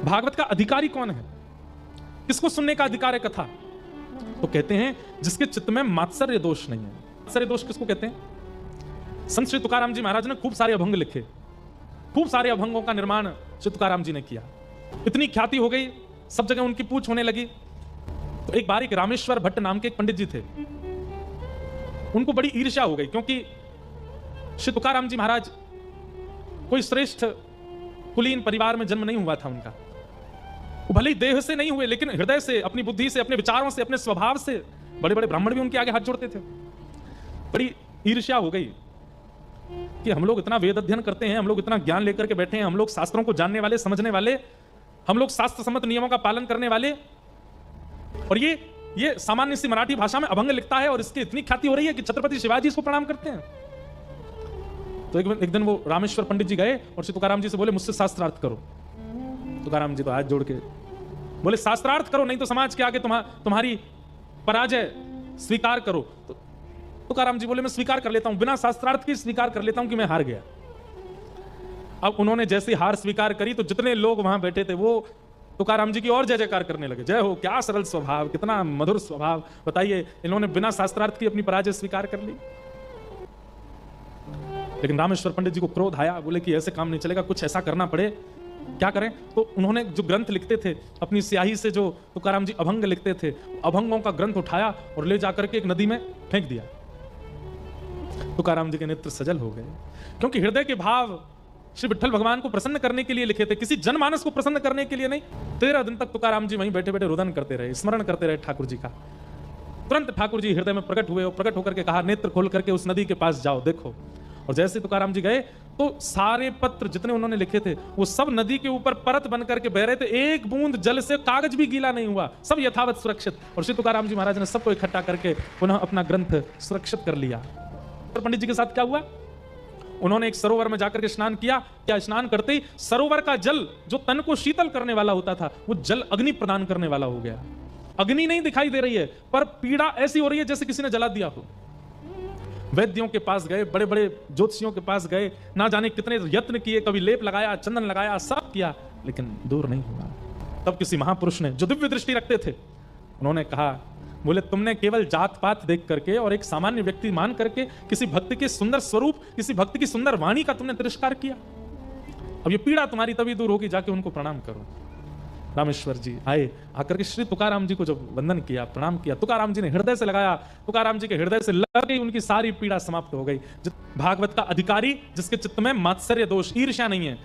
भागवत का अधिकारी कौन है? किसको सुनने का अधिकार है कथा? तो कहते हैं जिसके चित्त में मात्सर्य दोष नहीं है। मात्सर्य दोष किसको कहते हैं? संत श्री तुकाराम जी महाराज ने खूब सारे अभंग लिखे, खूब सारे अभंगों का निर्माण श्री तुकाराम जी ने किया। इतनी ख्याति हो गई, सब जगह उनकी पूछ होने लगी। तो एक बार एक रामेश्वर भट्ट नाम के एक पंडित जी थे, उनको बड़ी ईर्ष्या हो गई, क्योंकि श्री तुकाराम जी महाराज कोई श्रेष्ठ कुलीन परिवार में जन्म नहीं हुआ था उनका। वो भले ही देह से नहीं हुए, लेकिन हृदय से, अपनी बुद्धि से, अपने विचारों से, अपने स्वभाव से बड़े बड़े ब्राह्मण भी उनके आगे हाथ जोड़ते थे। बड़ी ईर्ष्या हो गई कि हम लोग इतना वेद अध्ययन करते हैं, हम लोग इतना ज्ञान लेकर के बैठे हैं, हम लोग शास्त्रों को जानने वाले, समझने वाले, हम लोग शास्त्र सम्मत नियमों का पालन करने वाले, और ये सामान्य सी मराठी भाषा में अभंग लिखता है और इसकी इतनी ख्याति हो रही है कि छत्रपति शिवाजी इसको प्रणाम करते हैं। तो एक दिन वो रामेश्वर पंडित जी गए और श्री तुकाराम जी से बोले, मुझसे शास्त्रार्थ करो। तुकाराम जी तो हाथ जोड़ के बोले, शास्त्रार्थ करो, नहीं तो समाज के आगे तुम्हारी पराजय स्वीकार करो। तो तुकाराम जी बोले, मैं स्वीकार कर लेता हूं, बिना शास्त्रार्थ की स्वीकार कर लेता हूं कि मैं हार गया। अब उन्होंने जैसी हार स्वीकार करी तो जितने लोग वहां बैठे थे वो तुकाराम जी की और जय जयकार करने लगे। जय हो, क्या सरल स्वभाव, कितना मधुर स्वभाव, बताइए, इन्होंने बिना शास्त्रार्थ की अपनी पराजय स्वीकार कर ली। लेकिन रामेश्वर पंडित जी को क्रोध आया, बोले कि ऐसे काम नहीं चलेगा, कुछ ऐसा करना पड़े, क्या करें? तो उन्होंने जो ग्रंथ लिखते थे, अपनी स्याही से जो तुकाराम जी अभंग लिखते थे, अभंगों का ग्रंथ उठाया और ले जाकर के एक नदी में फेंक दिया। तुकाराम जी के नेत्र सजल हो गए, क्योंकि हृदय के भाव श्री विठ्ठल भगवान को प्रसन्न करने के लिए लिखे थे, किसी जनमानस को प्रसन्न करने के लिए नहीं। 13 दिन तक तुकाराम जी वहीं बैठे बैठे रुदन करते रहे, स्मरण करते रहे ठाकुर जी का। तुरंत ठाकुर जी हृदय में प्रकट हुए और प्रकट होकर के कहा, नेत्र खोल करके उस नदी के पास जाओ, देखो। और जैसे तुकाराम जी गए तो सारे पत्र जितने उन्होंने लिखे थे वो सब नदी के ऊपर परत बन करके बह रहे थे, एक बूंद जल से कागज भी गीला नहीं हुआ, सब यथावत सुरक्षित। और श्री तुकाराम जी महाराज ने सबको इकट्ठा करके पुनः अपना ग्रंथ सुरक्षित कर लिया। और पंडित जी के साथ क्या हुआ? उन्होंने एक सरोवर में जाकर के स्नान किया। क्या स्नान करते ही सरोवर का जल जो तन को शीतल करने वाला होता था, वो जल अग्नि प्रदान करने वाला हो गया। अग्नि नहीं दिखाई दे रही है, पर पीड़ा ऐसी हो रही है जैसे किसी ने जला दिया हो। वैद्यों के पास गए, बड़े बड़े ज्योतिषियों के पास गए, ना जाने कितने यत्न किए, कभी लेप लगाया, चंदन लगाया, सब किया, लेकिन दूर नहीं हुआ। तब किसी महापुरुष ने, जो दिव्य दृष्टि रखते थे, उन्होंने कहा, बोले, तुमने केवल जात पात देख करके और एक सामान्य व्यक्ति मान करके किसी भक्त के सुंदर स्वरूप, किसी भक्त की सुंदर वाणी का तुमने तिरस्कार किया। अब ये पीड़ा तुम्हारी तभी दूर होगी, जाके उनको प्रणाम करो। रामेश्वर जी आए, आकर के श्री तुकाराम जी को जब वंदन किया, प्रणाम किया, तुकाराम जी ने हृदय से लगाया, तुकाराम जी के हृदय से लग गई, उनकी सारी पीड़ा समाप्त हो गई। भागवत का अधिकारी जिसके चित्त में मात्सर्य दोष, ईर्ष्या नहीं है,